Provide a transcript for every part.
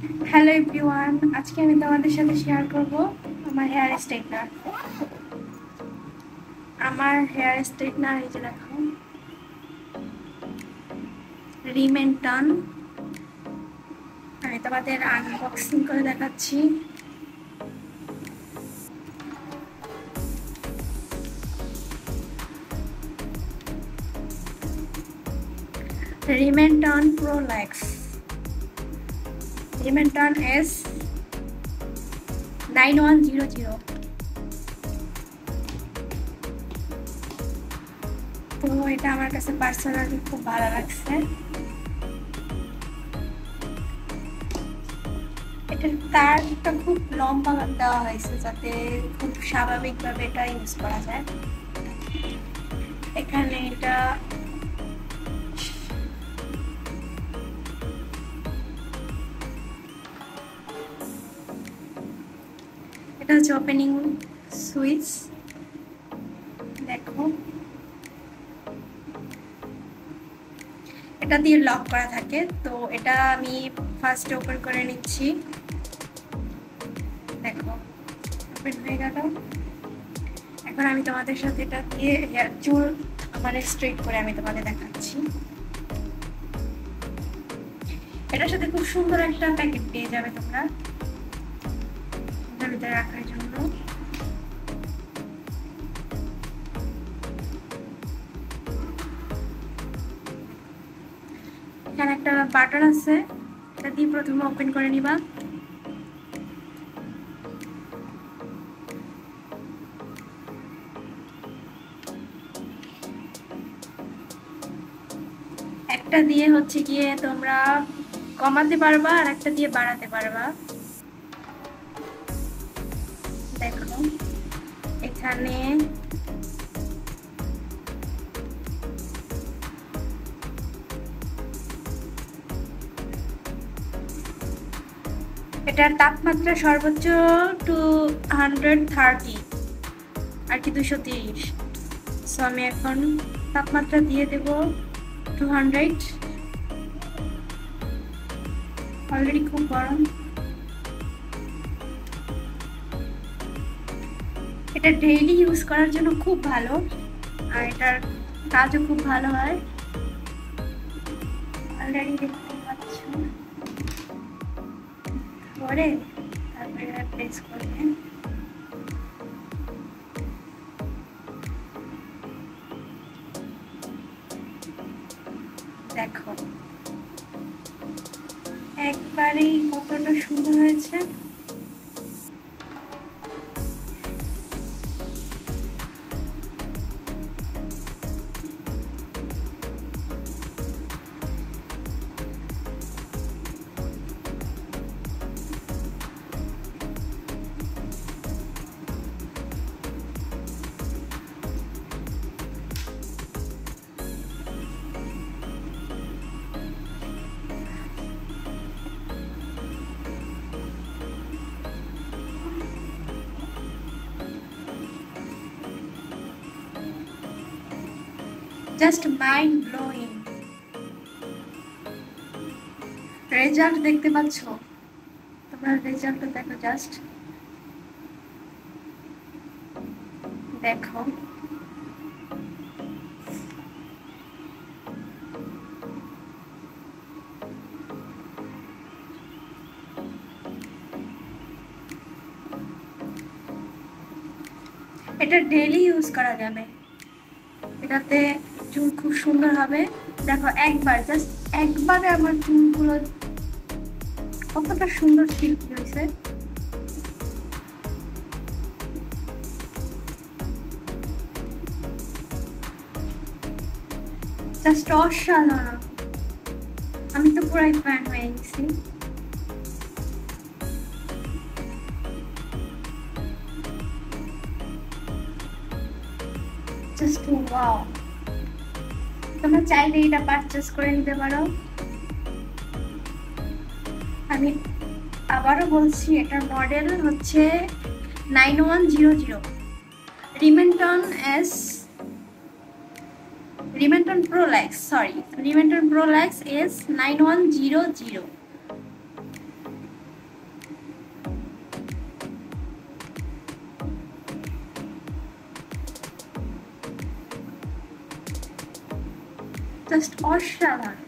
Hello everyone, আজকে আমি তোমাদের সাথে শেয়ার করব আমার হেয়ার স্ট্রেটনার। এই যে দেখো, রিমেন্টন। আমি তোমাদের আনবক্সিং করে দেখাচ্ছি। রিমেন্টন প্রোল্যাক্স, রিমেন্টন S9100। তো এটা আমার কাছে পার্সোনালি খুব ভালো লাগছে। এটার তারটা খুব লম্বা দেওয়া হয়েছে যাতে খুব স্বাভাবিকভাবে এটা ইউজ করা যায়। এখানে এটা হচ্ছে ওপেনিং সুইচ। দেখো, এটা দিয়ে লক করা থাকে। তো এটা আমি ফার্স্টে ওপেন করে নিচ্ছি। দেখো, ওপেন হয়ে গেল। এখন আমি তোমাদের সাথে এটা দিয়ে চুল মানে স্ট্রেট করে আমি তোমাদের দেখাচ্ছি। এটার সাথে খুব সুন্দর একটা প্যাকেট পেয়ে যাবে তোমরা ভিতরে রাখার জন্য। এখানে একটা বাটন আছে, এটা দিয়ে প্রথমে ওপেন করে নিবা। একটা দিয়ে হচ্ছে গিয়ে তোমরা কমাতে পারবা আর একটা দিয়ে বাড়াতে পারবা। দেখো এখানে এটার তাপমাত্রা সর্বোচ্চ 230 আর কি 230। সো আমি এখন তাপমাত্রা দিয়ে দেব 200। অলরেডি খুব গরম। এটা ডেইলি ইউজ করার জন্য খুব ভালো, আর এটার কাজও খুব ভালো হয়। অলরেডি দেখতে পাচ্ছ করে তারপরে প্রেস করবেন। দেখো একবারেই কতটা সুন্দর হয়েছে। জাস্ট মাইন্ড ব্লোয়িং রেজাল্ট দেখতে পাচ্ছ তোমরা। রেজাল্টটা দেখো, জাস্ট দেখো। এটা ডেইলি ইউজ করা যাবে, এটাতে চুল খুব সুন্দর হবে। দেখো একবার, জাস্ট একবারে আমার চুলগুলো কতটা সুন্দর সিল্কি হয়েছে। জাস্ট অসাধারণ। আমি তো পুরাই ফ্যান হয়ে গেছি। Just wow. তোমরা চাইলে এটা পারচেজ করে নিতে পারো। আমি আবারও বলছি, এটার মডেল হচ্ছে 9100। রিমেন্টন প্রোল্যাক্স S9100। জাস্ট অসাধারণ।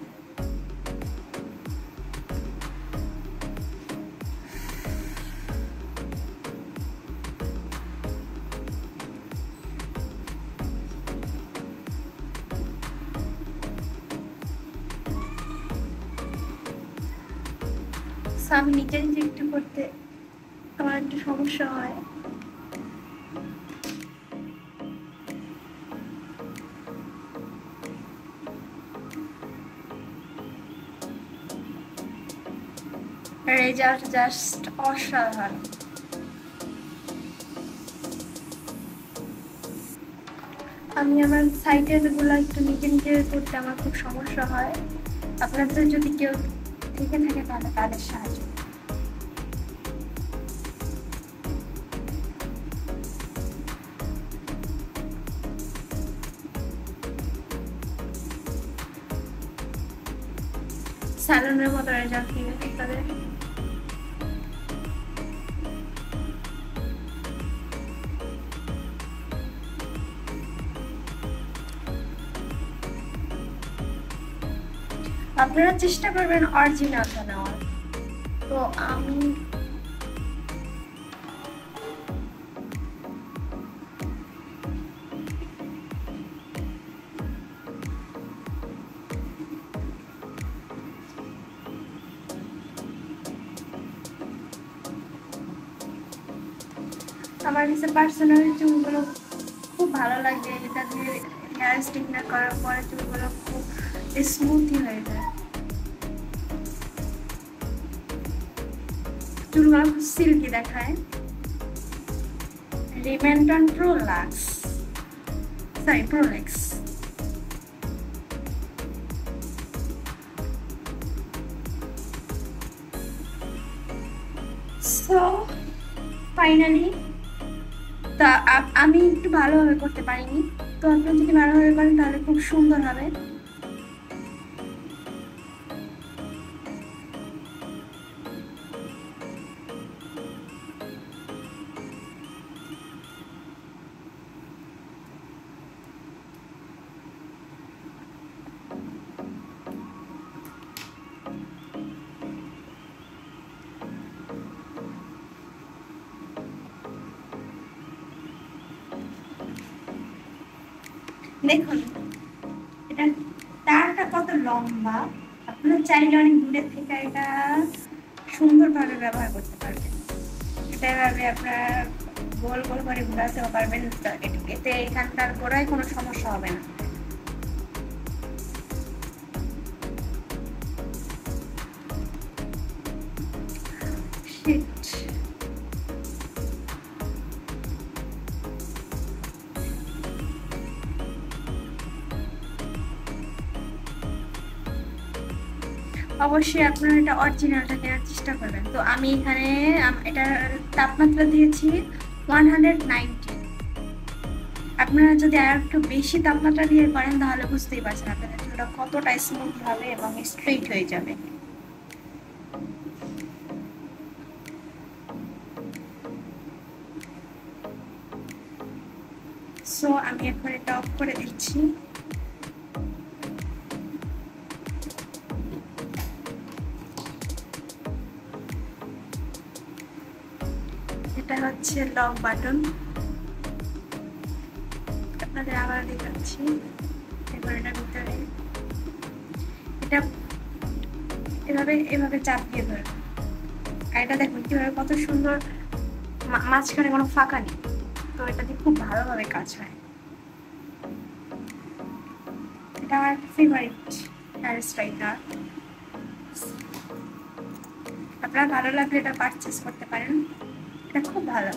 আমি নিজে নিজে একটু করতে আমার একটু সমস্যা হয়। রেজাল্ট জাস্ট অসাধারণ। আমি আমার সাইটের গুলো একটু নিজে নিজে করতে আমার খুব সমস্যা হয়। আপনাদের যদি কেউ থেকে থাকে তাহলে তাদের সাহায্য। স্যালনের মতো রেজাল্ট দিবে তাদের। আপনারা চেষ্টা করবেন অরিজিনালটা নেওয়ার। তো আমি আমার কাছে পার্সোনালি চুলগুলো খুব ভালো লাগে। এটা দিয়ে হেয়ার স্ট্রেটনার করার পরে চুলগুলো খুব স্মুথই হয়ে যায়, চুলগুলো খুব সিল্কি দেখায়। রিমেন্টন প্রোলাক্স, সরি প্রোলেক্স। সো ফাইনালি তা আমি একটু ভালোভাবে করতে পারিনি, তো আপনি যদি ভালোভাবে করেন তাহলে খুব সুন্দর হবে। দেখুন এটা তারটা কত লম্বা, আপনারা চাইলে অনেক দূরের থেকে এটা সুন্দরভাবে ব্যবহার করতে পারবেন। এটা এভাবে আপনারা গোল গোল করে ঘোরাতেও পারবেন, এতে এখানকার গোড়ায় কোনো সমস্যা হবে না। অবশ্যই আপনারা এটা অরিজিনালটা নেওয়ার চেষ্টা করবেন। তো আমি এখানে এটার তাপমাত্রা দিয়েছি 190। আপনারা যদি আর একটু বেশি তাপমাত্রা দিয়ে করেন তাহলে বুঝতেই পারছেন আপনাদের চুলটা কতটা স্মুথ হবে এবং স্ট্রেট হয়ে যাবে। সো আমি এখন এটা অফ করে দিচ্ছি। এটা হচ্ছে লক বাটন, আপনাদের আবার দেখাচ্ছি। এবার এটার ভিতরে এটা এভাবে এভাবে চাপ দিয়ে ধরে, আর এটা দেখুন কিভাবে কত সুন্দর, মাঝখানে কোনো ফাঁকা নেই। তো এটা দিয়ে খুব ভালোভাবে কাজ হয়। এটা আমার ফেভারিট হেয়ার স্ট্রাইটনার। আপনারা ভালো লাগলে এটা পারচেস করতে পারেন, এটা খুব ভালো।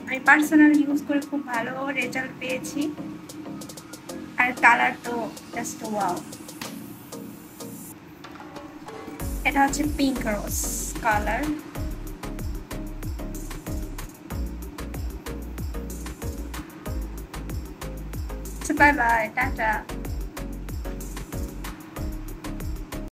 আমি পার্সোনালি ইউজ করে খুব ভালো রেজাল্ট পেয়েছি, আর কালার তো জাস্ট ওয়াও। এটা হচ্ছে পিঙ্ক রোজ কালার। Bye bye, tata.